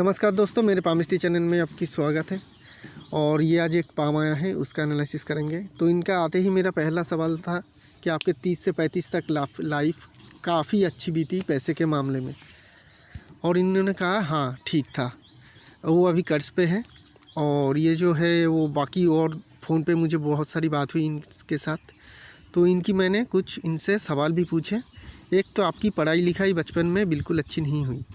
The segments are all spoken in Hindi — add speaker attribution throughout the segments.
Speaker 1: नमस्कार दोस्तों, मेरे पामिस्ट्री चैनल में आपकी स्वागत है। और ये आज एक पाम आया है, उसका एनालिसिस करेंगे। तो इनका आते ही मेरा पहला सवाल था कि आपके 30 से 35 तक लाइफ काफ़ी अच्छी बीती पैसे के मामले में, और इन्होंने कहा हाँ ठीक था। वो अभी कर्ज पे है, और ये जो है वो बाकी और फ़ोन पे मुझे बहुत सारी बात हुई इनके साथ। तो इनकी मैंने कुछ इनसे सवाल भी पूछे। एक तो आपकी पढ़ाई लिखाई बचपन में बिल्कुल अच्छी नहीं हुई,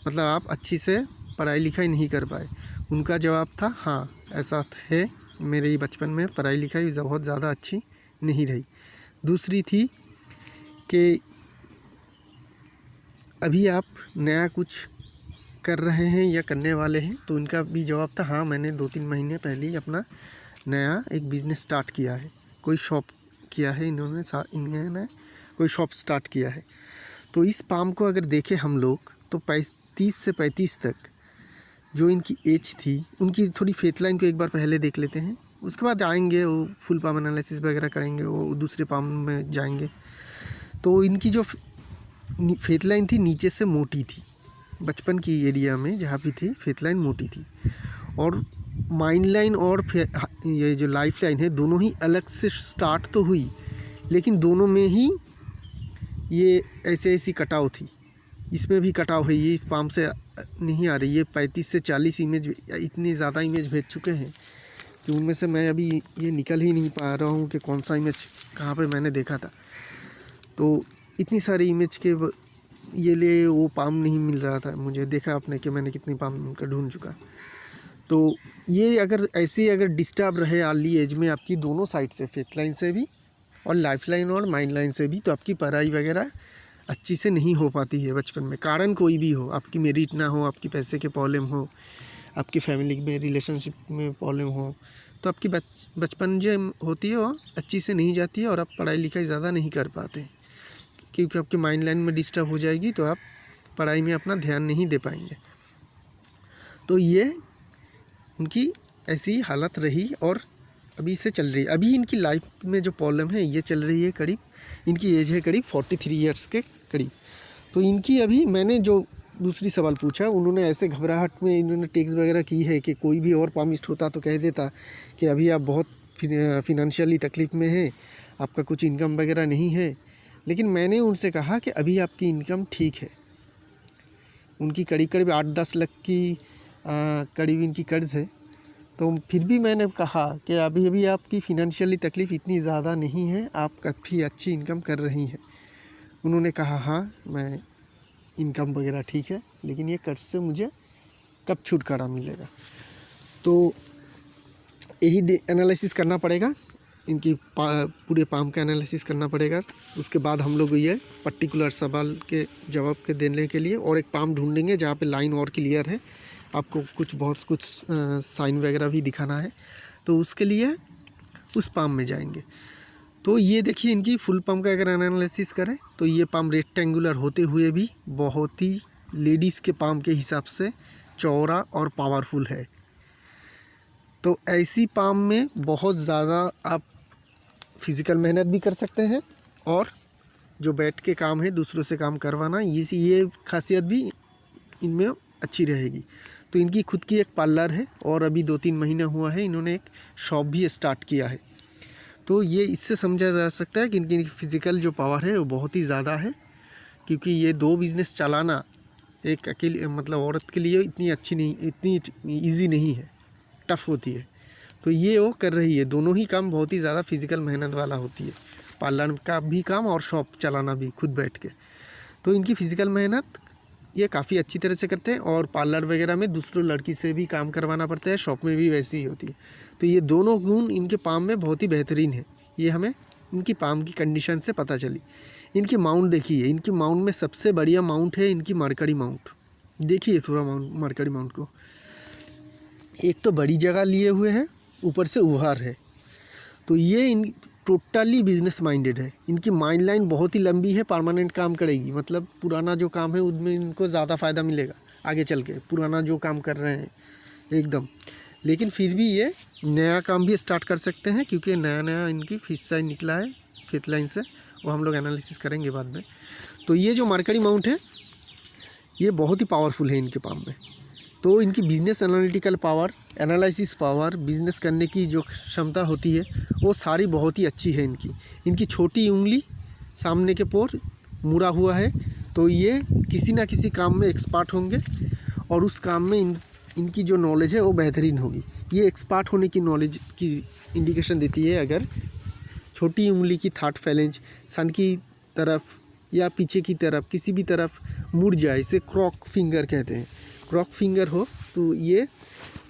Speaker 1: मतलब आप अच्छी से पढ़ाई लिखाई नहीं कर पाए। उनका जवाब था हाँ ऐसा है, मेरे बचपन में पढ़ाई लिखाई बहुत ज़्यादा अच्छी नहीं रही। दूसरी थी कि अभी आप नया कुछ कर रहे हैं या करने वाले हैं। तो उनका भी जवाब था हाँ, मैंने 2-3 महीने पहले ही अपना नया एक बिज़नेस स्टार्ट किया है, कोई शॉप किया है। इन्होंने कोई शॉप स्टार्ट किया है। तो इस पाम को अगर देखें हम लोग तो 30 से 35 तक जो इनकी एज थी, उनकी थोड़ी फेथ लाइन को एक बार पहले देख लेते हैं, उसके बाद आएंगे वो फुल पाम एनालिसिस वगैरह करेंगे, वो दूसरे पाम में जाएंगे। तो इनकी जो फेथ लाइन थी नीचे से मोटी थी, बचपन की एरिया में जहाँ भी थी फेथ लाइन मोटी थी। और माइंड लाइन और ये जो लाइफ लाइन है, दोनों ही अलग से स्टार्ट तो हुई, लेकिन दोनों में ही ये ऐसी कटाव थी। इसमें भी कटाव है, ये इस पाम से नहीं आ रही। ये 35 से 40 इमेज, इतनी ज़्यादा इमेज भेज चुके हैं कि उनमें से मैं अभी ये निकल ही नहीं पा रहा हूँ कि कौन सा इमेज कहाँ पे मैंने देखा था। तो इतनी सारी इमेज के ये लिए वो पाम नहीं मिल रहा था मुझे। देखा आपने कि मैंने कितनी पाम उनका ढूंढ चुका। तो ये अगर डिस्टर्ब रहे अर्ली एज में आपकी दोनों साइड से, फेथ लाइन से भी और लाइफ लाइन और माइंड लाइन से भी, तो आपकी पढ़ाई वगैरह अच्छी से नहीं हो पाती है बचपन में। कारण कोई भी हो, आपकी मेरिट ना हो, आपकी पैसे के प्रॉब्लम हो, आपकी फैमिली में रिलेशनशिप में प्रॉब्लम हो, तो आपकी बचपन जो होती है वो अच्छी से नहीं जाती है, और आप पढ़ाई लिखाई ज़्यादा नहीं कर पाते, क्योंकि आपके माइंड लाइन में डिस्टर्ब हो जाएगी, तो आप पढ़ाई में अपना ध्यान नहीं दे पाएंगे। तो ये उनकी ऐसी हालत रही, और अभी से चल रही है। अभी इनकी लाइफ में जो प्रॉब्लम है ये चल रही है, करीब इनकी एज है करीब 43 ईयर्स के करीब। तो इनकी अभी मैंने जो दूसरी सवाल पूछा, उन्होंने ऐसे घबराहट में इन्होंने टेक्स्ट वगैरह की है कि कोई भी और पामिस्ट होता तो कह देता कि अभी आप बहुत फिनंशियली तकलीफ़ में हैं, आपका कुछ इनकम वगैरह नहीं है। लेकिन मैंने उनसे कहा कि अभी आपकी इनकम ठीक है। उनकी करीब 8-10 लाख की करीब इनकी कर्ज है। तो फिर भी मैंने कहा कि अभी आपकी फ़िनंशियली तकलीफ़ इतनी ज़्यादा नहीं है, आप काफ़ी अच्छी इनकम कर रही हैं। उन्होंने कहा हाँ, मैं इनकम वगैरह ठीक है, लेकिन ये कर्ज से मुझे कब छुटकारा मिलेगा। तो यही एनालिसिस करना पड़ेगा, इनकी पूरे पाम का एनालिसिस करना पड़ेगा। उसके बाद हम लोग ये पर्टिकुलर सवाल के जवाब के देने के लिए और एक पाम ढूंढेंगे जहाँ पे लाइन और क्लियर है। आपको बहुत कुछ साइन वगैरह भी दिखाना है, तो उसके लिए उस पाम में जाएंगे। तो ये देखिए, इनकी फुल पाम का अगर एनालिसिस करें तो ये पाम रेक्टेंगुलर होते हुए भी बहुत ही लेडीज़ के पाम के हिसाब से चौड़ा और पावरफुल है। तो ऐसी पाम में बहुत ज़्यादा आप फिज़िकल मेहनत भी कर सकते हैं, और जो बैठ के काम है दूसरों से काम करवाना, ये खासियत भी इनमें अच्छी रहेगी। तो इनकी खुद की एक पार्लर है, और अभी 2-3 महीना हुआ है इन्होंने एक शॉप भी स्टार्ट किया है। तो ये इससे समझा जा सकता है कि इनकी फ़िज़िकल जो पावर है वो बहुत ही ज़्यादा है, क्योंकि ये 2 बिज़नेस चलाना एक अकेली मतलब औरत के लिए इतनी ईजी नहीं है, टफ़ होती है। तो ये वो कर रही है। दोनों ही काम बहुत ही ज़्यादा फिज़िकल मेहनत वाला होती है, पार्लर का भी काम और शॉप चलाना भी खुद बैठ के। तो इनकी फ़िज़िकल मेहनत ये काफ़ी अच्छी तरह से करते हैं, और पार्लर वगैरह में दूसरों लड़की से भी काम करवाना पड़ता है, शॉप में भी वैसी ही होती है। तो ये दोनों गुण इनके पाम में बहुत ही बेहतरीन है। ये हमें इनकी पाम की कंडीशन से पता चली। इनकी माउंट देखिए, इनकी माउंट में सबसे बढ़िया माउंट है इनकी मरकरी माउंट। देखिए थोड़ा मरकरी माउंट को, एक तो बड़ी जगह लिए हुए है, ऊपर से उभार है। तो ये इन टोटली बिजनेस माइंडेड है। इनकी माइंड लाइन बहुत ही लंबी है, परमानेंट काम करेगी, मतलब पुराना जो काम है उसमें इनको ज़्यादा फ़ायदा मिलेगा आगे चल के, पुराना जो काम कर रहे हैं एकदम। लेकिन फिर भी ये नया काम भी स्टार्ट कर सकते हैं, क्योंकि नया इनकी फिश साइड निकला है फेथ लाइन से, वो हम लोग एनालिसिस करेंगे बाद में। तो ये जो मरकरी माउंट है ये बहुत ही पावरफुल है इनके पाम में। तो इनकी business analytical power, analysis power, business करने की जो क्षमता होती है वो सारी बहुत ही अच्छी है इनकी। इनकी छोटी उंगली, सामने के पोर मुड़ा हुआ है, तो ये किसी ना किसी काम में एक्सपर्ट होंगे और उस काम में इनकी जो नॉलेज है वो बेहतरीन होगी। ये एक्सपर्ट होने की नॉलेज की इंडिकेशन देती है। अगर छोटी उंगली की थर्ड फैलेंज सन की तरफ या पीछे की तरफ किसी भी तरफ मुड़ जाए, इसे क्रॉक फिंगर कहते हैं, क्रॉक फिंगर हो, तो ये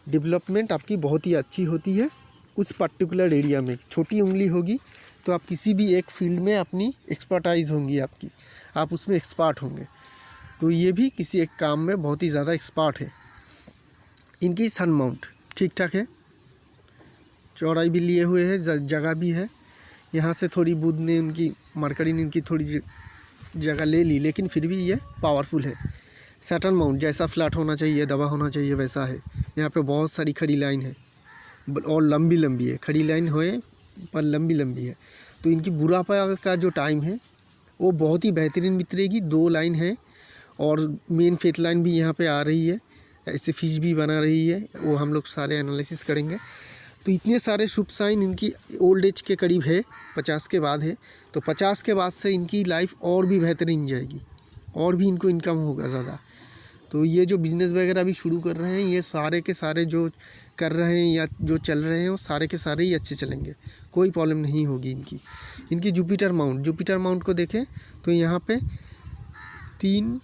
Speaker 1: डेवलपमेंट आपकी बहुत ही अच्छी होती है उस पर्टिकुलर एरिया में। छोटी उंगली होगी तो आप किसी भी एक फील्ड में अपनी एक्सपर्टाइज होंगी आपकी, आप उसमें एक्सपर्ट होंगे। तो ये भी किसी एक काम में बहुत ही ज़्यादा एक्सपर्ट है। इनकी सन माउंट ठीक ठाक है, चौड़ाई भी लिए हुए है, जगह भी है। यहाँ से थोड़ी बुध ने उनकी मरकरी ने इनकी थोड़ी जगह ले ली, लेकिन फिर भी ये पावरफुल है। सैटर्न माउंट जैसा फ्लैट होना चाहिए, दबा होना चाहिए, वैसा है। यहाँ पे बहुत सारी खड़ी लाइन है और लंबी लंबी है, खड़ी लाइन होए पर लंबी लंबी है। तो इनकी बुढ़ापा का जो टाइम है वो बहुत ही बेहतरीन बीतेगी। 2 लाइन है और मेन फेथ लाइन भी यहाँ पे आ रही है, ऐसे फिश भी बना रही है, वो हम लोग सारे एनालिसिस करेंगे। तो इतने सारे शुभ साइन इनकी ओल्ड एज के करीब है, 50 के बाद है। तो 50 के बाद से इनकी लाइफ और भी बेहतरीन जाएगी और भी इनको इनकम होगा ज़्यादा। तो ये जो बिज़नेस वगैरह भी शुरू कर रहे हैं, ये सारे के सारे जो कर रहे हैं या जो चल रहे हैं वो सारे के सारे ही अच्छे चलेंगे, कोई प्रॉब्लम नहीं होगी इनकी। इनकी जुपिटर माउंट को देखें तो यहाँ पे 3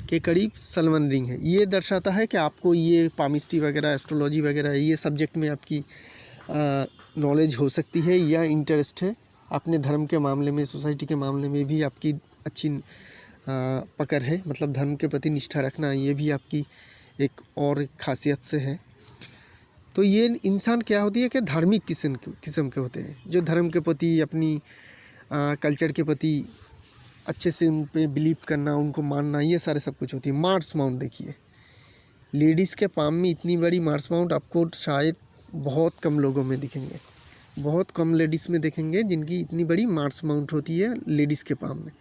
Speaker 1: के करीब सलवन रिंग है। ये दर्शाता है कि आपको ये पामिस्ट्री वगैरह, एस्ट्रोलॉजी वगैरह ये सब्जेक्ट में आपकी नॉलेज हो सकती है या इंटरेस्ट है। अपने धर्म के मामले में, सोसाइटी के मामले में भी आपकी अच्छी पकड़ है, मतलब धर्म के प्रति निष्ठा रखना, ये भी आपकी एक और खासियत से है। तो ये इंसान क्या होती है कि धार्मिक किस्म के होते हैं, जो धर्म के प्रति, अपनी कल्चर के प्रति अच्छे से उन पे बिलीव करना, उनको मानना, ये सारे सब कुछ होती है। मार्स माउंट देखिए, लेडीज़ के पाम में इतनी बड़ी मार्स माउंट आपको शायद बहुत कम लोगों में दिखेंगे, बहुत कम लेडीज़ में देखेंगे जिनकी इतनी बड़ी मार्स माउंट होती है लेडीज़ के पाम में।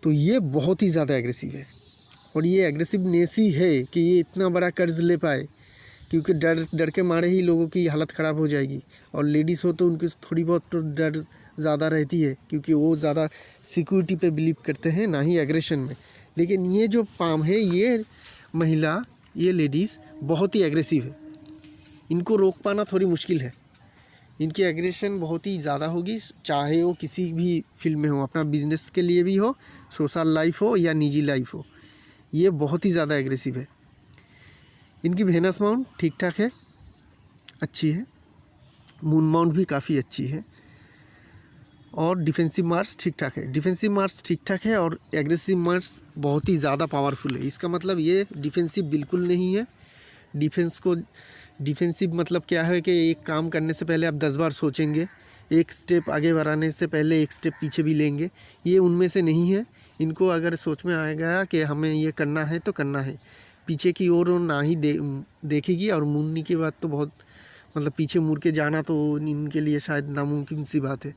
Speaker 1: तो ये बहुत ही ज़्यादा एग्रेसिव है और ये एग्रेसिवनेस ही है कि ये इतना बड़ा कर्ज ले पाए, क्योंकि डर के मारे ही लोगों की हालत ख़राब हो जाएगी। और लेडीज़ हो तो उनकी थोड़ी बहुत तो डर ज़्यादा रहती है, क्योंकि वो ज़्यादा सिक्योरिटी पे बिलीव करते हैं, ना ही एग्रेशन में। लेकिन ये जो पाम है, ये महिला, ये लेडीज़ बहुत ही एग्रेसिव है, इनको रोक पाना थोड़ी मुश्किल है। इनकी एग्रेशन बहुत ही ज़्यादा होगी, चाहे वो किसी भी फील्ड में हो, अपना बिजनेस के लिए भी हो, सोशल लाइफ हो या निजी लाइफ हो, ये बहुत ही ज़्यादा एग्रेसिव है। इनकी वेनस माउंट ठीक ठाक है, अच्छी है। मून माउंट भी काफ़ी अच्छी है और डिफेंसिव मार्स ठीक ठाक है। डिफेंसिव मार्स ठीक ठाक है और एग्रेसिव मार्स बहुत ही ज़्यादा पावरफुल है। इसका मतलब ये डिफेंसिव बिल्कुल नहीं है। डिफेंसिव मतलब क्या है कि एक काम करने से पहले आप 10 बार सोचेंगे, एक स्टेप आगे बढ़ाने से पहले एक स्टेप पीछे भी लेंगे। ये उनमें से नहीं है। इनको अगर सोच में आएगा कि हमें ये करना है तो करना है, पीछे की ओर ना ही देखेगी। और मुड़ने की बात तो बहुत, मतलब पीछे मुड़ के जाना तो इनके लिए शायद नामुमकिन सी बात है।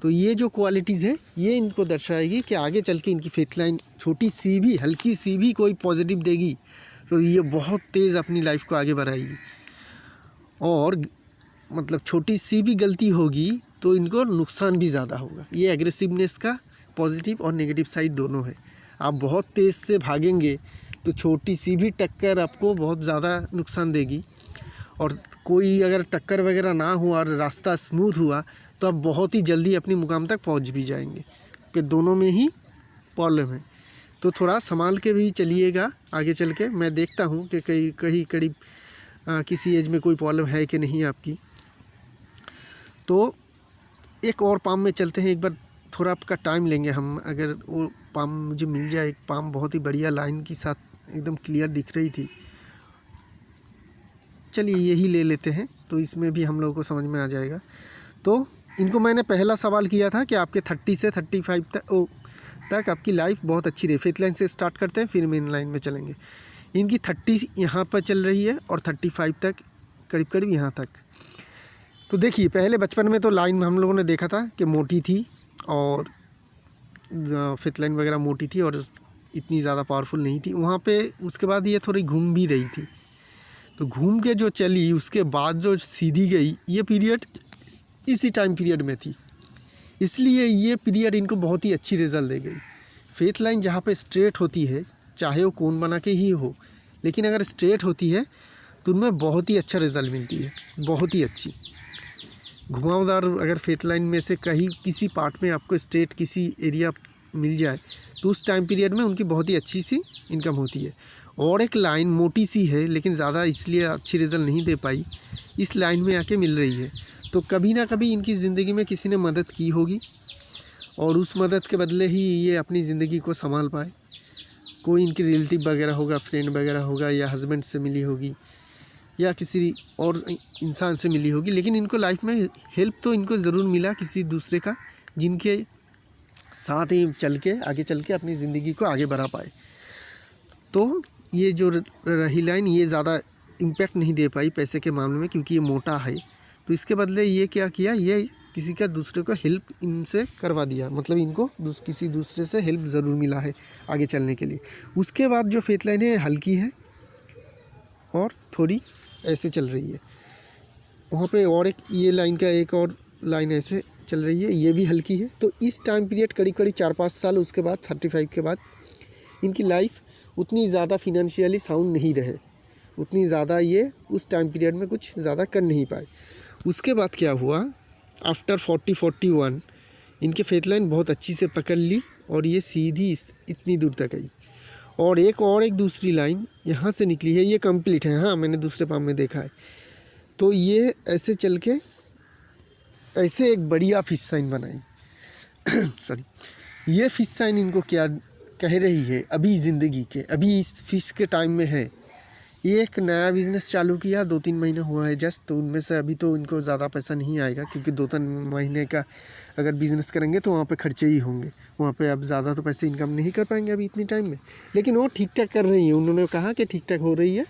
Speaker 1: तो ये जो क्वालिटीज़ है ये इनको दर्शाएगी कि आगे चल के इनकी फेथ लाइन छोटी सी भी, हल्की सी भी कोई पॉजिटिव देगी तो ये बहुत तेज़ अपनी लाइफ को आगे बढ़ाएगी। और मतलब छोटी सी भी गलती होगी तो इनको नुकसान भी ज़्यादा होगा। ये एग्रेसिवनेस का पॉजिटिव और नेगेटिव साइड दोनों है। आप बहुत तेज़ से भागेंगे तो छोटी सी भी टक्कर आपको बहुत ज़्यादा नुकसान देगी, और कोई अगर टक्कर वगैरह ना हुआ और रास्ता स्मूथ हुआ तो आप बहुत ही जल्दी अपने मुकाम तक पहुंच भी जाएंगे। तो दोनों में ही प्रॉब्लम है, तो थोड़ा संभाल के भी चलिएगा आगे चल के। मैं देखता हूँ कि कहीं करीब किसी एज में कोई प्रॉब्लम है कि नहीं आपकी। तो एक और पाम में चलते हैं, एक बार थोड़ा आपका टाइम लेंगे हम। अगर वो पाम मुझे मिल जाए, एक पाम बहुत ही बढ़िया लाइन के साथ एकदम क्लियर दिख रही थी, चलिए यही ले लेते हैं, तो इसमें भी हम लोगों को समझ में आ जाएगा। तो इनको मैंने पहला सवाल किया था कि आपके 30 से 35 तक आपकी लाइफ बहुत अच्छी रही। फेथ लाइन से स्टार्ट करते हैं, फिर मेन लाइन में चलेंगे। इनकी 30 यहाँ पर चल रही है और 35 तक करीब करीब यहाँ तक। तो देखिए, पहले बचपन में तो लाइन हम लोगों ने देखा था कि मोटी थी और फेथ लाइन वगैरह मोटी थी और इतनी ज़्यादा पावरफुल नहीं थी वहाँ पे। उसके बाद ये थोड़ी घूम भी रही थी, तो घूम के जो चली उसके बाद जो सीधी गई, ये पीरियड इसी टाइम पीरियड में थी, इसलिए ये पीरियड इनको बहुत ही अच्छी रिज़ल्ट दे गई। फेथ लाइन जहाँ पे स्ट्रेट होती है, चाहे वो कोन बना के ही हो, लेकिन अगर स्ट्रेट होती है तो उनमें बहुत ही अच्छा रिज़ल्ट मिलती है, बहुत ही अच्छी। घुमावदार अगर फेथ लाइन में से कहीं किसी पार्ट में आपको स्ट्रेट किसी एरिया मिल जाए तो उस टाइम पीरियड में उनकी बहुत ही अच्छी सी इनकम होती है। और एक लाइन मोटी सी है लेकिन ज़्यादा इसलिए अच्छी रिज़ल्ट नहीं दे पाई, इस लाइन में आके मिल रही है। तो कभी ना कभी इनकी ज़िंदगी में किसी ने मदद की होगी और उस मदद के बदले ही ये अपनी ज़िंदगी को संभाल पाए। कोई इनकी रिलेटिव वगैरह होगा, फ्रेंड वगैरह होगा, या हस्बैंड से मिली होगी या किसी और इंसान से मिली होगी, लेकिन इनको लाइफ में हेल्प तो इनको ज़रूर मिला किसी दूसरे का, जिनके साथ ही चल के आगे चल के अपनी ज़िंदगी को आगे बढ़ा पाए। तो ये जो रही लाइन, ये ज़्यादा इम्पैक्ट नहीं दे पाई पैसे के मामले में, क्योंकि ये मोटा है। तो इसके बदले ये क्या किया, ये किसी का दूसरे को हेल्प इनसे करवा दिया, मतलब इनको किसी दूसरे से हेल्प ज़रूर मिला है आगे चलने के लिए। उसके बाद जो फेथ लाइन है हल्की है और थोड़ी ऐसे चल रही है वहाँ पे, और एक ये लाइन का एक और लाइन ऐसे चल रही है, ये भी हल्की है। तो इस टाइम पीरियड करीब 4-5 साल उसके बाद 35 के बाद इनकी लाइफ उतनी ज़्यादा फिनेंशियली साउंड नहीं रहे, उतनी ज़्यादा ये उस टाइम पीरियड में कुछ ज़्यादा कर नहीं पाए। उसके बाद क्या हुआ, आफ्टर 40-41 इनके फेथ लाइन बहुत अच्छी से पकड़ ली और ये सीधी इतनी दूर तक आई। और एक दूसरी लाइन यहाँ से निकली है, ये कंप्लीट है, हाँ मैंने दूसरे पाम में देखा है। तो ये ऐसे चल के ऐसे एक बढ़िया फिश साइन बनाई सॉरी, ये फिश साइन इनको क्या कह रही है, अभी ज़िंदगी के अभी इस फिश के टाइम में है। ये एक नया बिज़नेस चालू किया, 2-3 महीना हुआ है जस्ट, तो उनमें से अभी तो इनको ज़्यादा पैसा नहीं आएगा, क्योंकि 2-3 महीने का अगर बिज़नेस करेंगे तो वहाँ पे खर्चे ही होंगे, वहाँ पे अब ज़्यादा तो पैसे इनकम नहीं कर पाएंगे अभी इतनी टाइम में। लेकिन वो ठीक ठाक कर रही है, उन्होंने कहा कि ठीक ठाक हो रही है,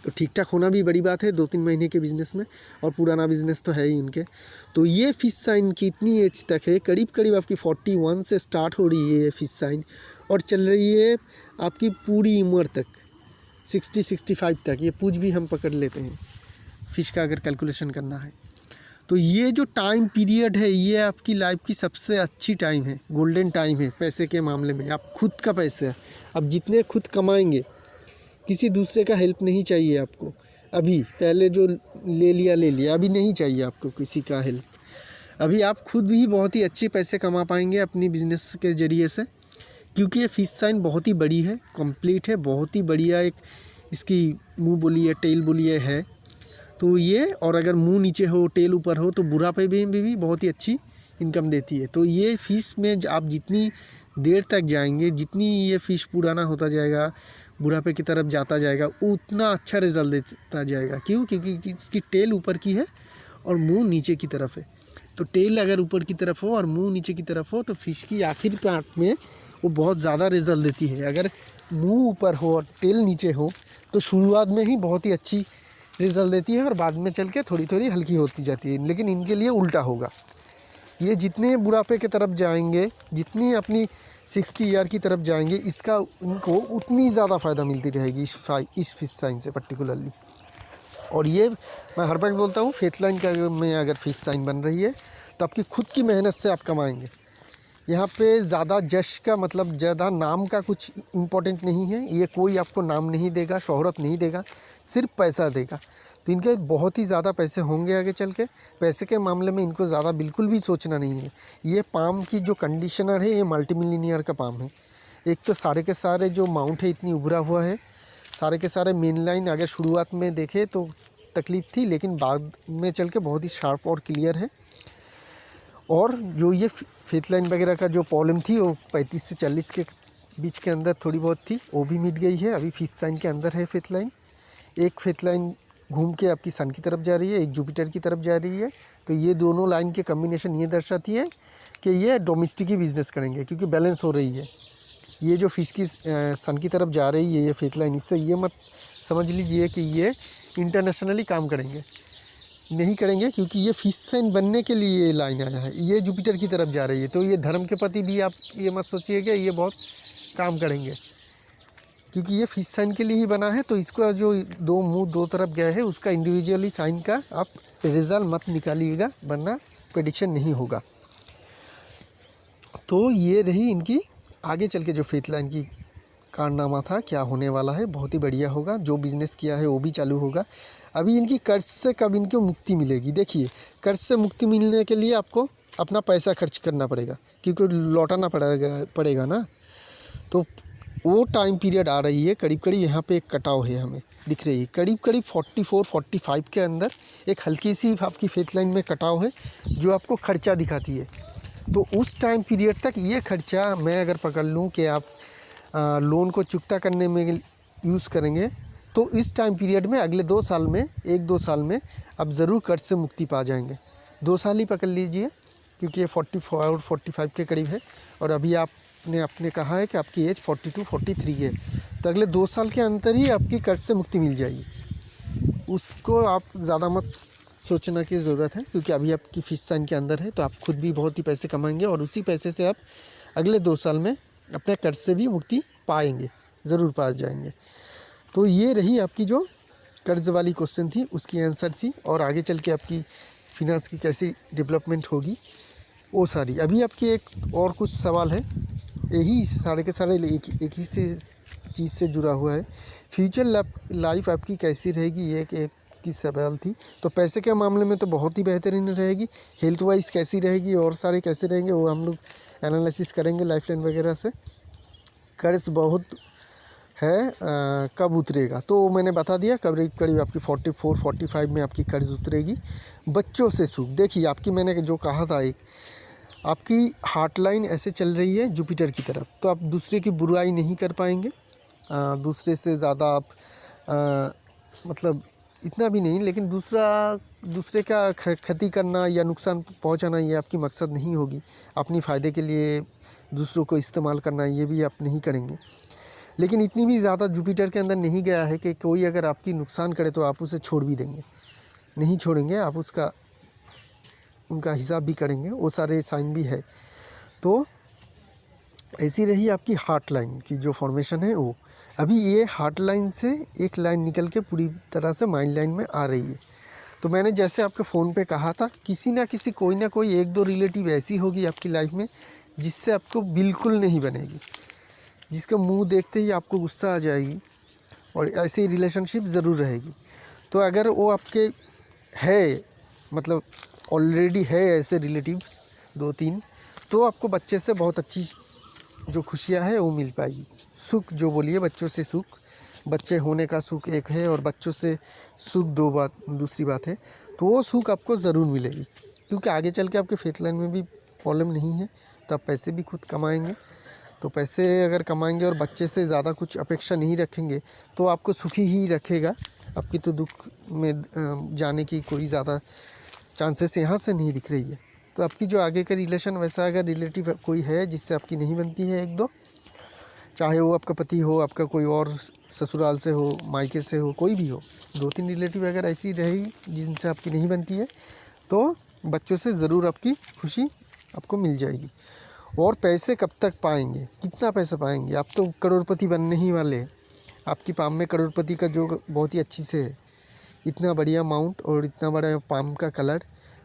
Speaker 1: तो ठीक ठाक होना भी बड़ी बात है 2-3 महीने के बिज़नेस में, और पुराना बिज़नेस तो है ही इनके। तो ये फिश साइन कितनी एज तक है, करीब आपकी 41 से स्टार्ट हो रही है ये फिश साइन, और चल रही है आपकी पूरी उम्र तक 60-65 तक। ये पूछ भी हम पकड़ लेते हैं फ़िश का अगर कैलकुलेशन करना है। तो ये जो टाइम पीरियड है ये आपकी लाइफ की सबसे अच्छी टाइम है, गोल्डन टाइम है पैसे के मामले में। आप खुद का पैसा है, अब जितने खुद कमाएंगे, किसी दूसरे का हेल्प नहीं चाहिए आपको। अभी पहले जो ले लिया, अभी नहीं चाहिए आपको किसी का हेल्प। अभी आप खुद भी बहुत ही अच्छे पैसे कमा पाएंगे अपनी बिज़नेस के ज़रिए से, क्योंकि ये फिश साइन बहुत ही बड़ी है, कंप्लीट है, बहुत ही बढ़िया एक इसकी मुंह बोली है, टेल बोली है। तो ये, और अगर मुंह नीचे हो टेल ऊपर हो तो बुढ़ापे में भी बहुत ही अच्छी इनकम देती है। तो ये फ़िश में आप जितनी देर तक जाएंगे, जितनी ये फ़िश पुराना होता जाएगा, बुढ़ापे की तरफ जाता जाएगा, उतना अच्छा रिज़ल्ट देता जाएगा। क्यों? क्योंकि इसकी टेल ऊपर की है और मुंह नीचे की तरफ है। तो टेल अगर ऊपर की तरफ हो और मुंह नीचे की तरफ हो तो फ़िश की आखिरी पार्ट में वो बहुत ज़्यादा रिज़ल्ट देती है। अगर मुंह ऊपर हो और टेल नीचे हो तो शुरुआत में ही बहुत ही अच्छी रिज़ल्ट देती है और बाद में चल के थोड़ी थोड़ी हल्की होती जाती है। लेकिन इनके लिए उल्टा होगा, ये जितने बुढ़ापे की तरफ जाएंगे, जितनी अपनी 60 ईयर की तरफ जाएंगे, इसका इनको उतनी ज़्यादा फ़ायदा मिलती रहेगी इस फिश साइन से पर्टिकुलरली। और ये मैं हर बार बोलता हूँ, फेथ लाइन का में अगर फिश साइन बन रही है तो आपकी खुद की मेहनत से आप कमाएंगे। यहाँ पे ज़्यादा जश का मतलब ज़्यादा नाम का कुछ इम्पोर्टेंट नहीं है। ये कोई आपको नाम नहीं देगा, शोहरत नहीं देगा, सिर्फ पैसा देगा। तो इनके बहुत ही ज़्यादा पैसे होंगे आगे चल के। पैसे के मामले में इनको ज़्यादा बिल्कुल भी सोचना नहीं है। ये पाम की जो कंडीशनर है ये मल्टी मिलीनियर का पाम है। एक तो सारे के सारे जो माउंट है इतनी उभरा हुआ है, सारे के सारे मेन लाइन अगर शुरुआत में देखे तो तकलीफ़ थी, लेकिन बाद में चल के बहुत ही शार्प और क्लियर है। और जो ये फेथ लाइन वगैरह का जो प्रॉब्लम थी वो 35 से 40 के बीच के अंदर थोड़ी बहुत थी, वो भी मिट गई है। अभी फिश साइन के अंदर है फेथ लाइन। एक फेथ लाइन घूम के आपकी सन की तरफ जा रही है, एक जुपिटर की तरफ जा रही है। तो ये दोनों लाइन के कम्बिनेशन ये दर्शाती है कि ये डोमेस्टिक ही बिज़नेस करेंगे, क्योंकि बैलेंस हो रही है। ये जो फिश की सन की तरफ जा रही है ये फेथ लाइन, इससे ये मत समझ लीजिए कि ये इंटरनेशनली काम करेंगे, नहीं करेंगे, क्योंकि ये फिश साइन बनने के लिए ये लाइन आया है। ये जुपिटर की तरफ जा रही है, तो ये धर्म के प्रति भी आप ये मत सोचिए कि ये बहुत काम करेंगे, क्योंकि ये फिश साइन के लिए ही बना है। तो इसका जो दो मुंह दो तरफ गया है उसका इंडिविजुअली साइन का आप रिजल्ट मत निकालिएगा, वरना प्रेडिक्शन नहीं होगा। तो ये रही इनकी आगे चल के जो फेथ लाइन की कारनामा था, क्या होने वाला है, बहुत ही बढ़िया होगा। जो बिज़नेस किया है वो भी चालू होगा। अभी इनकी कर्ज से कब इनको मुक्ति मिलेगी, देखिए कर्ज से मुक्ति मिलने के लिए आपको अपना पैसा खर्च करना पड़ेगा, क्योंकि लौटाना पड़ेगा ना। तो वो टाइम पीरियड आ रही है, करीब करीब यहाँ पे एक कटाव है हमें दिख रही है, करीब करीब 44-45 के अंदर एक हल्की सी आपकी फेथ लाइन में कटाव है जो आपको खर्चा दिखाती है। तो उस टाइम पीरियड तक ये खर्चा मैं अगर पकड़ लूँ कि आप लोन को चुकता करने में यूज़ करेंगे, तो इस टाइम पीरियड में अगले 2 साल में, 1-2 साल में आप ज़रूर कर्ज से मुक्ति पा जाएंगे। 2 साल ही पकड़ लीजिए, क्योंकि ये 44-45 के करीब है और अभी आपने कहा है कि आपकी एज 42-43 है। तो अगले 2 साल के अंदर ही आपकी कर्ज से मुक्ति मिल जाएगी। उसको आप ज़्यादा मत सोचना की ज़रूरत है, क्योंकि अभी आपकी फिश साइन के अंदर है। तो आप खुद भी बहुत ही पैसे कमाएंगे और उसी पैसे से आप अगले 2 साल में अपने कर्ज से भी मुक्ति पाएंगे, ज़रूर पा जाएंगे। तो ये रही आपकी जो कर्ज वाली क्वेश्चन थी, उसकी आंसर थी। और आगे चल के आपकी फिनांस की कैसी डेवलपमेंट होगी वो सारी। अभी आपकी एक और कुछ सवाल है, यही सारे के सारे एक ही से चीज़ से जुड़ा हुआ है। फ्यूचर लाइफ आपकी कैसी रहेगी, ये एक की सवाल थी। तो पैसे के मामले में तो बहुत ही बेहतरीन रहेगी। हेल्थ वाइज कैसी रहेगी और सारे कैसे रहेंगे वो हम लोग एनालिसिस करेंगे लाइफ लाइन वगैरह से। कर्ज बहुत है, कब उतरेगा तो मैंने बता दिया, करीब करीब आपकी 44-45 में आपकी कर्ज उतरेगी। बच्चों से सुख, देखिए आपकी मैंने जो कहा था, एक आपकी हार्ट लाइन ऐसे चल रही है जुपिटर की तरफ, तो आप दूसरे की बुराई नहीं कर पाएंगे। दूसरे से ज़्यादा आप मतलब इतना भी नहीं, लेकिन दूसरे का क्षति करना या नुकसान पहुंचाना ये आपकी मकसद नहीं होगी। अपनी फ़ायदे के लिए दूसरों को इस्तेमाल करना ये भी आप नहीं करेंगे। लेकिन इतनी भी ज़्यादा जुपिटर के अंदर नहीं गया है कि कोई अगर आपकी नुकसान करे तो आप उसे छोड़ भी देंगे, नहीं छोड़ेंगे आप, उनका हिसाब भी करेंगे, वो सारे साइन भी है। तो ऐसी रही आपकी हार्ट लाइन की जो फॉर्मेशन है वो। अभी ये हार्ट लाइन से एक लाइन निकल के पूरी तरह से माइंड लाइन में आ रही है। तो मैंने जैसे आपके फ़ोन पे कहा था, किसी ना किसी कोई ना कोई 1-2 रिलेटिव ऐसी होगी आपकी लाइफ में जिससे आपको बिल्कुल नहीं बनेगी, जिसका मुंह देखते ही आपको गुस्सा आ जाएगी, और ऐसी रिलेशनशिप ज़रूर रहेगी। तो अगर वो आपके है, मतलब ऑलरेडी है ऐसे रिलेटिव्स 2-3, तो आपको बच्चे से बहुत अच्छी जो खुशियाँ है वो मिल पाएगी। सुख जो बोलिए, बच्चों से सुख, बच्चे होने का सुख एक है और बच्चों से सुख दूसरी बात है। तो वो सुख आपको ज़रूर मिलेगी, क्योंकि आगे चल के आपके फेथ लाइन में भी प्रॉब्लम नहीं है, तो आप पैसे भी खुद कमाएंगे। तो पैसे अगर कमाएंगे और बच्चे से ज़्यादा कुछ अपेक्षा नहीं रखेंगे तो आपको सुखी ही रखेगा। आपकी तो दुख में जाने की कोई ज़्यादा चांसेस यहाँ से नहीं दिख रही है। तो आपकी जो आगे का रिलेशन, वैसा अगर रिलेटिव कोई है जिससे आपकी नहीं बनती है 1-2, चाहे वो आपका पति हो, आपका कोई और ससुराल से हो, मायके से हो, कोई भी हो, 2-3 रिलेटिव अगर ऐसी रहेगी जिनसे आपकी नहीं बनती है, तो बच्चों से ज़रूर आपकी खुशी आपको मिल जाएगी। और पैसे कब तक पाएंगे, कितना पैसा पाएंगे, आप तो करोड़पति बनने ही वाले हैं। आपकी पाम में करोड़पति का जो बहुत ही अच्छी से है, इतना बढ़िया माउंट और इतना बड़ा पाम का कलर,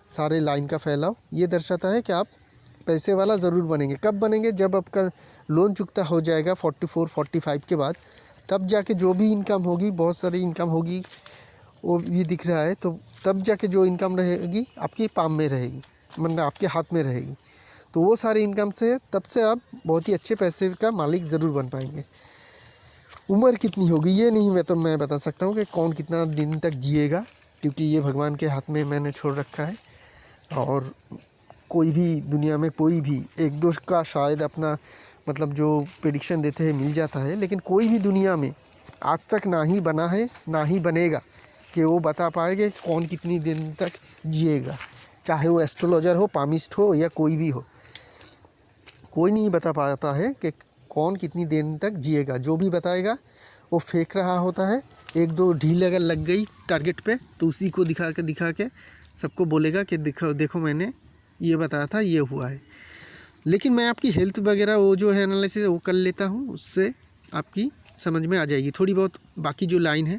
Speaker 1: सारे लाइन का फैलाव, ये दर्शाता है कि आप पैसे वाला ज़रूर बनेंगे। कब बनेंगे, जब आपका लोन चुकता हो जाएगा 44-45 के बाद, तब जाके जो भी इनकम होगी, बहुत सारी इनकम होगी, वो भी दिख रहा है। तो तब जाके जो इनकम रहेगी आपकी पाम में रहेगी, मतलब आपके हाथ में रहेगी। तो वो सारी इनकम से तब से आप बहुत ही अच्छे पैसे का मालिक ज़रूर बन पाएंगे। उम्र कितनी होगी ये नहीं मैं बता सकता हूँ कि कौन कितना दिन तक जिएगा, क्योंकि ये भगवान के हाथ में मैंने छोड़ रखा है। और कोई भी दुनिया में कोई भी 1-2 का शायद अपना मतलब जो प्रेडिक्शन देते हैं मिल जाता है, लेकिन कोई भी दुनिया में आज तक ना ही बना है ना ही बनेगा कि वो बता पाएगा कौन कितनी दिन तक जिएगा। चाहे वो एस्ट्रोलॉजर हो, पामिस्ट हो या कोई भी हो, कोई नहीं बता पाता है कि कौन कितनी देर तक जिएगा। जो भी बताएगा वो फेंक रहा होता है। 1-2 ढील अगर लग गई टारगेट पे तो उसी को दिखा के सबको बोलेगा कि देखो मैंने ये बताया था, ये हुआ है। लेकिन मैं आपकी हेल्थ वगैरह वो जो है एनालिसिस वो कर लेता हूँ, उससे आपकी समझ में आ जाएगी। थोड़ी बहुत बाकी जो लाइन है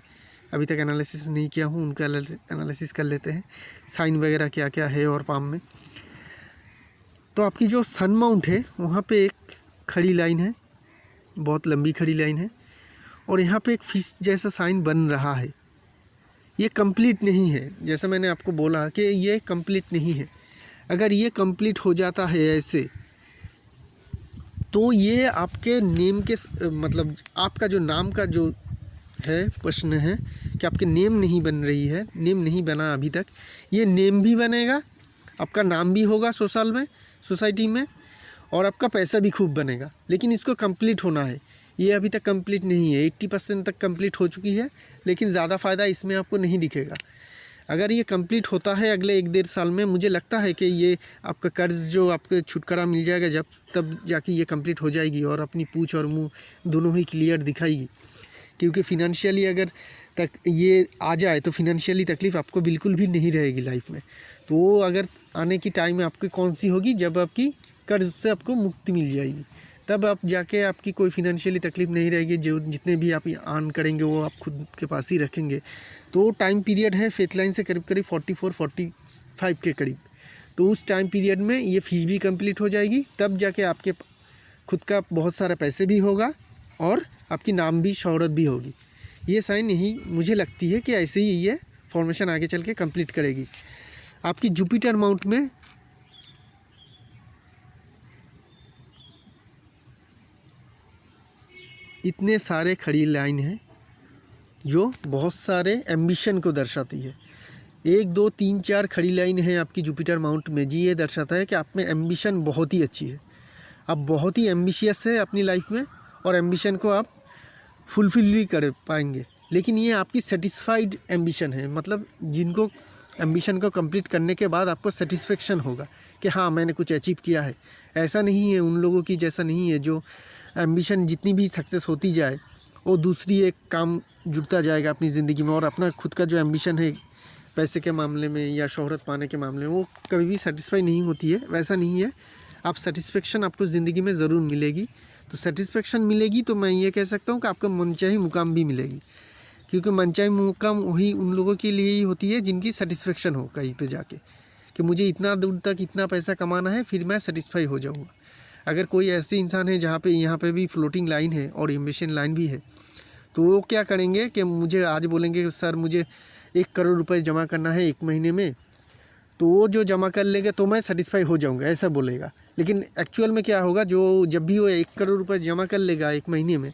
Speaker 1: अभी तक एनालिसिस नहीं किया हूँ, उनका एनालिसिस कर लेते हैं, साइन वगैरह क्या क्या है और पाम में। तो आपकी जो सन माउंट है वहाँ पे एक खड़ी लाइन है, बहुत लंबी खड़ी लाइन है, और यहाँ पे एक फिश जैसा साइन बन रहा है। ये कंप्लीट नहीं है, जैसा मैंने आपको बोला कि ये कंप्लीट नहीं है। अगर ये कंप्लीट हो जाता है ऐसे, तो ये आपके नेम के मतलब आपका जो नाम का जो है प्रश्न है कि आपके नेम नहीं बन रही है, नेम नहीं बना अभी तक। ये नेम भी बनेगा, आपका नाम भी होगा सोसाइटी में, और आपका पैसा भी खूब बनेगा। लेकिन इसको कंप्लीट होना है, ये अभी तक कंप्लीट नहीं है। 80% तक कंप्लीट हो चुकी है, लेकिन ज़्यादा फ़ायदा इसमें आपको नहीं दिखेगा। अगर ये कंप्लीट होता है अगले 1-1.5 साल में, मुझे लगता है कि ये आपका कर्ज़ जो आपको छुटकारा मिल जाएगा तब जाके ये कंप्लीट हो जाएगी और अपनी पूँछ और मुँह दोनों ही क्लियर दिखाएगी। क्योंकि फिनंशियली अगर तक ये आ जाए तो फिनंशियली तकलीफ़ आपको बिल्कुल भी नहीं रहेगी लाइफ में। तो वो अगर आने की टाइम में आपकी कौन सी होगी, जब आपकी कर्ज़ से आपको मुक्ति मिल जाएगी, तब आप जाके आपकी कोई फिनंशियली तकलीफ़ नहीं रहेगी। जो जितने भी आप अर्न करेंगे वो आप खुद के पास ही रखेंगे। तो टाइम पीरियड है फेथ लाइन से करीब 44-45 के करीब। तो उस टाइम पीरियड में ये फीस भी कंप्लीट हो जाएगी, तब जाके आपके खुद का बहुत सारा पैसे भी होगा और आपकी नाम भी शोहरत भी होगी। ये साइन यही मुझे लगती है कि ऐसे ही ये फॉर्मेशन आगे चल के कंप्लीट करेगी। आपकी जुपिटर माउंट में इतने सारे खड़ी लाइन हैं जो बहुत सारे एम्बिशन को दर्शाती है। 1 2 3 4 खड़ी लाइन है आपकी जुपिटर माउंट में जी। ये दर्शाता है कि आप में एम्बिशन बहुत ही अच्छी है, आप बहुत ही एम्बिशियस है अपनी लाइफ में, और एम्बिशन को आप फुलफिल भी कर पाएंगे। लेकिन ये आपकी सेटिस्फाइड एम्बिशन है, मतलब जिनको एम्बिशन को कंप्लीट करने के बाद आपको सेटिस्फेक्शन होगा कि हाँ मैंने कुछ अचीव किया है। ऐसा नहीं है उन लोगों की जैसा नहीं है जो एम्बिशन जितनी भी सक्सेस होती जाए वो दूसरी एक काम जुड़ता जाएगा अपनी ज़िंदगी में, और अपना खुद का जो एम्बिशन है पैसे के मामले में या शोहरत पाने के मामले में वो कभी भी सेटिस्फाई नहीं होती है। वैसा नहीं है, आप सेटिस्फेक्शन आपको ज़िंदगी में ज़रूर मिलेगी। तो सेटिस्फेक्शन मिलेगी तो मैं ये कह सकता हूँ कि आपको मनचाही मुकाम भी मिलेगी, क्योंकि मनचाही मुकाम वही उन लोगों के लिए ही होती है जिनकी सेटिस्फेक्शन हो कहीं पे जाके कि मुझे इतना दूर तक इतना पैसा कमाना है, फिर मैं सेटिस्फाई हो जाऊँगा। अगर कोई ऐसे इंसान है जहाँ पे यहाँ पे भी फ्लोटिंग लाइन है और एम्बिशन लाइन भी है, तो वो क्या करेंगे कि मुझे आज बोलेंगे सर मुझे 1 करोड़ रुपए जमा करना है 1 महीने में, तो वो जो जमा कर लेंगे तो मैं सेटिस्फाई हो जाऊंगा, ऐसा बोलेगा। लेकिन एक्चुअल में क्या होगा, जो जब भी वो 1 करोड़ रुपए जमा कर लेगा 1 महीने में,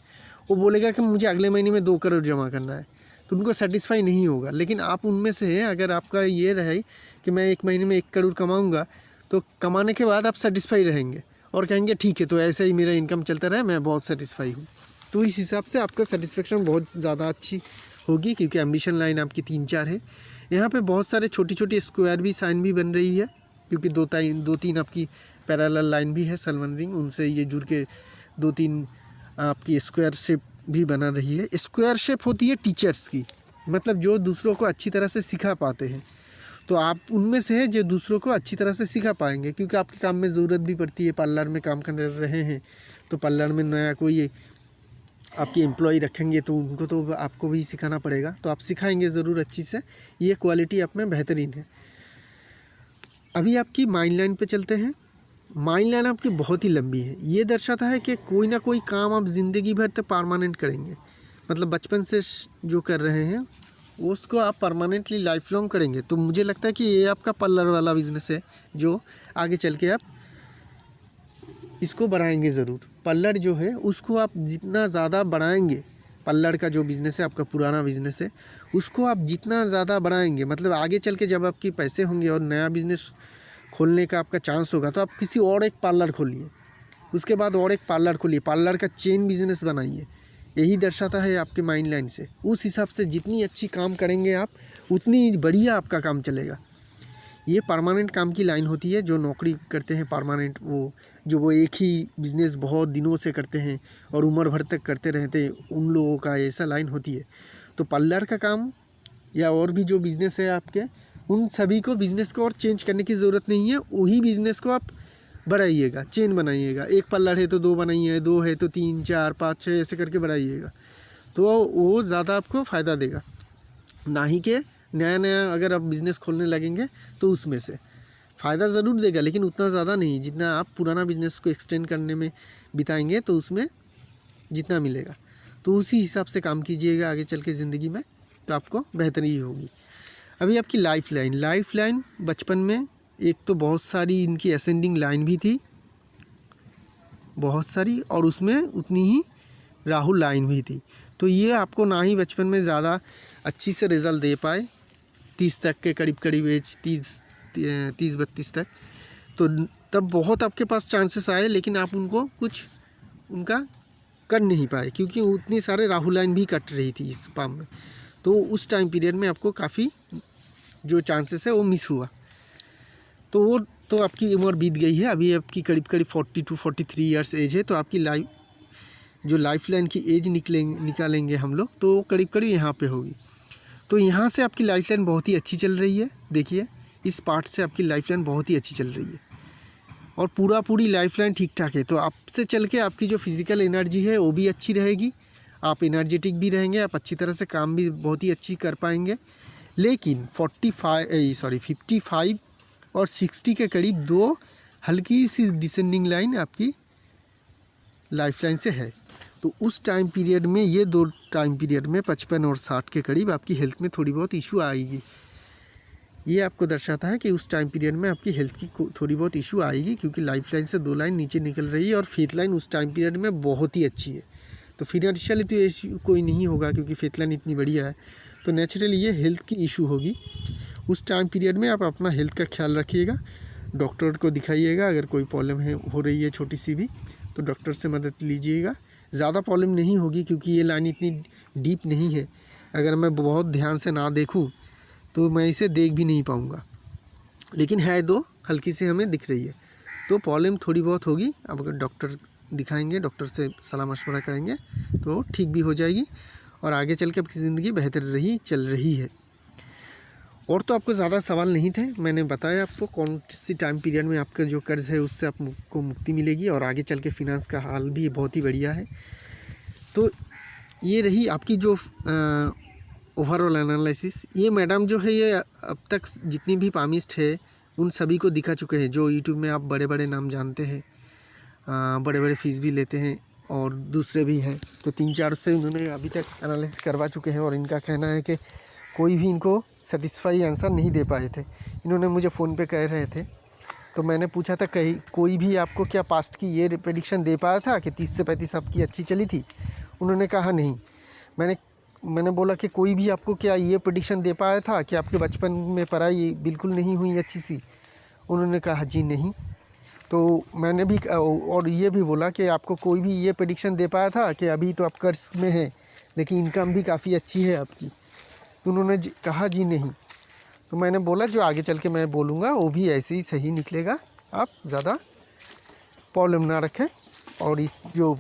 Speaker 1: वो बोलेगा कि मुझे अगले महीने में 2 करोड़ जमा करना है, तो उनको सेटिस्फाई नहीं होगा। लेकिन आप उनमें से हैं, अगर आपका ये रहे कि मैं 1 महीने में 1 करोड़ कमाऊँगा, तो कमाने के बाद आप सेटिस्फाई रहेंगे और कहेंगे ठीक है तो ऐसे ही मेरा इनकम चलता रहा, मैं बहुत सेटिस्फाई हूँ। तो इस हिसाब से आपका सेटिस्फेक्शन बहुत ज़्यादा अच्छी होगी, क्योंकि एम्बिशन लाइन आपकी 3-4 है। यहाँ पे बहुत सारे छोटी छोटी स्क्वायर भी साइन भी बन रही है, क्योंकि 2-3 आपकी पैरेलल लाइन भी है सलवन रिंग, उनसे ये जुड़ के 2-3 आपकी स्क्वायर शेप भी बना रही है। स्क्वायर शेप होती है टीचर्स की, मतलब जो दूसरों को अच्छी तरह से सिखा पाते हैं। तो आप उनमें से हैं जो दूसरों को अच्छी तरह से सिखा पाएंगे, क्योंकि आपके काम में ज़रूरत भी पड़ती है। पार्लर में काम कर रहे हैं तो पार्लर में नया कोई आपकी एम्प्लॉय रखेंगे तो उनको तो आपको भी सिखाना पड़ेगा, तो आप सिखाएंगे ज़रूर अच्छी से। ये क्वालिटी आप में बेहतरीन है। अभी आपकी माइंड लाइन पे चलते हैं। माइंड लाइन आपकी बहुत ही लंबी है। ये दर्शाता है कि कोई ना कोई काम आप ज़िंदगी भर तक परमानेंट करेंगे, मतलब बचपन से जो कर रहे हैं उसको आप परमानेंटली लाइफ लॉन्ग करेंगे। तो मुझे लगता है कि ये आपका पार्लर वाला बिज़नेस है जो आगे चल के आप इसको बढ़ाएंगे ज़रूर। पार्लर जो है उसको आप जितना ज़्यादा बढ़ाएंगे, पार्लर का जो बिज़नेस है आपका पुराना बिज़नेस है, उसको आप जितना ज़्यादा बढ़ाएंगे, मतलब आगे चल के जब आपके पैसे होंगे और नया बिज़नेस खोलने का आपका चांस होगा, तो आप किसी और एक पार्लर खोलिए, उसके बाद और एक पार्लर खोलिए, पार्लर का चेन बिज़नेस बनाइए। यही दर्शाता है आपके माइंड लाइन से। उस हिसाब से जितनी अच्छी काम करेंगे आप, उतनी बढ़िया आपका काम चलेगा। ये परमानेंट काम की लाइन होती है। जो नौकरी करते हैं परमानेंट, वो एक ही बिज़नेस बहुत दिनों से करते हैं और उम्र भर तक करते रहते हैं, उन लोगों का ऐसा लाइन होती है। तो पार्लर का काम या और भी जो बिज़नेस है आपके, उन सभी को बिज़नेस को और चेंज करने की ज़रूरत नहीं है। वही बिज़नेस को आप बढ़ाइएगा, चेन बनाइएगा। एक पल्लड़ है तो 2 बनाइए, 2 है तो 3 4 5 6 ऐसे करके बढ़ाइएगा, तो वो ज़्यादा आपको फ़ायदा देगा। ना ही कि नया नया अगर आप बिज़नेस खोलने लगेंगे तो उसमें से फ़ायदा ज़रूर देगा, लेकिन उतना ज़्यादा नहीं जितना आप पुराना बिज़नेस को एक्सटेंड करने में बिताएंगे, तो उसमें जितना मिलेगा। तो उसी हिसाब से काम कीजिएगा आगे चल के ज़िंदगी में, तो आपको बेहतरी होगी। अभी आपकी लाइफ लाइन बचपन में एक तो बहुत सारी इनकी असेंडिंग लाइन भी थी, बहुत सारी, और उसमें उतनी ही राहुल लाइन भी थी। तो ये आपको ना ही बचपन में ज़्यादा अच्छी से रिज़ल्ट दे पाए, 30 तक के करीब एज 30-32 तक, तो तब बहुत आपके पास चांसेस आए, लेकिन आप उनको कुछ उनका कर नहीं पाए, क्योंकि उतनी सारे राहुल लाइन भी कट रही थी इस पाम में। तो उस टाइम पीरियड में आपको काफ़ी जो चांसेस है वो मिस हुआ। तो वो तो आपकी उम्र बीत गई है, अभी आपकी करीब 40 to 43 ईयर्स एज है, तो आपकी लाइफ लाइन की एज निकालेंगे हम लोग, तो करीब यहाँ पे होगी। तो यहाँ से आपकी लाइफ लाइन बहुत ही अच्छी चल रही है। देखिए इस पार्ट से आपकी लाइफ लाइन बहुत ही अच्छी चल रही है, और पूरी लाइफ लाइन ठीक ठाक है। तो आपसे चल के आपकी जो फिज़िकल एनर्जी है वो भी अच्छी रहेगी, आप एनर्जेटिक भी रहेंगे, आप अच्छी तरह से काम भी बहुत ही अच्छी कर पाएंगे। लेकिन 55 और 60 के करीब 2 हल्की सी डिसेंडिंग लाइन आपकी लाइफ लाइन से है। तो उस टाइम पीरियड में, ये 2 टाइम पीरियड में 55 और 60 के करीब आपकी हेल्थ में थोड़ी बहुत इशू आएगी। ये आपको दर्शाता है कि उस टाइम पीरियड में आपकी हेल्थ की थोड़ी बहुत इशू आएगी, क्योंकि लाइफ लाइन से 2 लाइन नीचे निकल रही है, और फेथ लाइन उस टाइम पीरियड में बहुत ही अच्छी है। तो फिनेंशियली तो इशू कोई नहीं होगा, क्योंकि फेथ लाइन इतनी बढ़िया है। तो नेचुरली ये हेल्थ की इशू होगी। उस टाइम पीरियड में आप अपना हेल्थ का ख्याल रखिएगा, डॉक्टर को दिखाइएगा। अगर कोई प्रॉब्लम हो रही है छोटी सी भी, तो डॉक्टर से मदद लीजिएगा। ज़्यादा प्रॉब्लम नहीं होगी, क्योंकि ये लाइन इतनी डीप नहीं है। अगर मैं बहुत ध्यान से ना देखूं तो मैं इसे देख भी नहीं पाऊंगा, लेकिन है 2 हल्की सी हमें दिख रही है। तो प्रॉब्लम थोड़ी बहुत होगी। अब अगर डॉक्टर दिखाएंगे, डॉक्टर से सलाह मशवरा करेंगे, तो ठीक भी हो जाएगी, और आगे चल के आपकी ज़िंदगी बेहतर चल रही है। और तो आपको ज़्यादा सवाल नहीं थे, मैंने बताया आपको कौन सी टाइम पीरियड में आपका जो कर्ज़ है उससे आपको मुक्ति मिलेगी, और आगे चल के फिनांस का हाल भी बहुत ही बढ़िया है। तो ये रही आपकी जो ओवरऑल एनालिसिस। ये मैडम जो है, ये अब तक जितनी भी पामिस्ट है उन सभी को दिखा चुके हैं। जो यूट्यूब में आप बड़े बड़े नाम जानते हैं, बड़े बड़े फीस भी लेते हैं, और दूसरे भी हैं, तो 3-4 से उन्होंने अभी तक एनालिसिस करवा चुके हैं। और इनका कहना है कि कोई भी इनको सेटिस्फाई आंसर नहीं दे पाए थे। इन्होंने मुझे फ़ोन पे कह रहे थे, तो मैंने पूछा था कहीं कोई भी आपको क्या पास्ट की ये प्रेडिक्शन दे पाया था कि 30 से 35 आपकी अच्छी चली थी? उन्होंने कहा नहीं। मैंने बोला कि कोई भी आपको क्या ये प्रेडिक्शन दे पाया था कि आपके बचपन में पढ़ाई बिल्कुल नहीं हुई अच्छी सी? उन्होंने कहा जी नहीं। तो मैंने भी और ये भी बोला कि आपको कोई भी ये प्रेडिक्शन दे पाया था कि अभी तो आप कर्ज में हैं, लेकिन इनकम भी काफ़ी अच्छी है आपकी? तो उन्होंने कहा जी नहीं। तो मैंने बोला जो आगे चल के मैं बोलूँगा वो भी ऐसे ही सही निकलेगा, आप ज़्यादा प्रॉब्लम ना रखें, और इस जो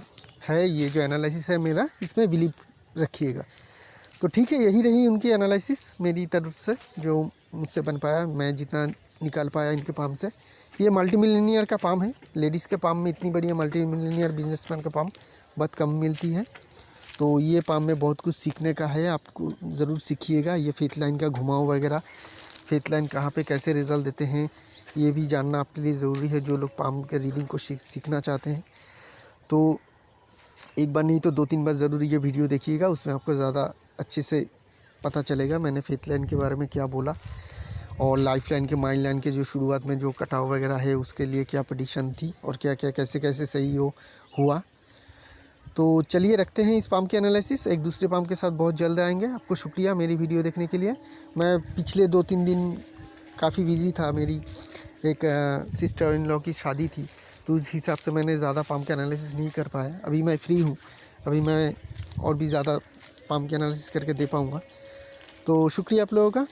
Speaker 1: है ये जो एनालिसिस है मेरा, इसमें बिलीव रखिएगा। तो ठीक है, यही रही उनकी एनालिसिस मेरी तरफ से, जो मुझसे बन पाया, मैं जितना निकाल पाया इनके पाम से। ये मल्टी मिलियनियर का पाम है, लेडीज़ के पाम में इतनी बढ़िया मल्टी मिलियनियर बिजनेसमैन का पाम बहुत कम मिलती है। तो ये पाम में बहुत कुछ सीखने का है, आपको ज़रूर सीखिएगा। ये फेथ लाइन का घुमाव वगैरह, फेथ लाइन कहाँ पे कैसे रिज़ल्ट देते हैं, ये भी जानना आपके लिए ज़रूरी है, जो लोग पाम के रीडिंग को सीखना चाहते हैं। तो एक बार नहीं तो 2-3 बार ज़रूर ये वीडियो देखिएगा, उसमें आपको ज़्यादा अच्छे से पता चलेगा मैंने फेथ लाइन के बारे में क्या बोला, और लाइफ लाइन के माइंड लाइन के जो शुरुआत में जो कटाव वगैरह है उसके लिए क्या प्रेडिक्शन थी, और क्या क्या कैसे कैसे सही हुआ। तो चलिए रखते हैं इस पाम की एनालिसिस, एक दूसरे पाम के साथ बहुत जल्द आएंगे। आपको शुक्रिया मेरी वीडियो देखने के लिए। मैं पिछले 2-3 दिन काफ़ी बिजी था, मेरी एक सिस्टर इन लॉ की शादी थी, तो उस हिसाब से मैंने ज़्यादा पाम का एनालिसिस नहीं कर पाया। अभी मैं फ्री हूँ, अभी मैं और भी ज़्यादा पाम की एनालिसिस करके दे पाऊँगा। तो शुक्रिया आप लोगों का।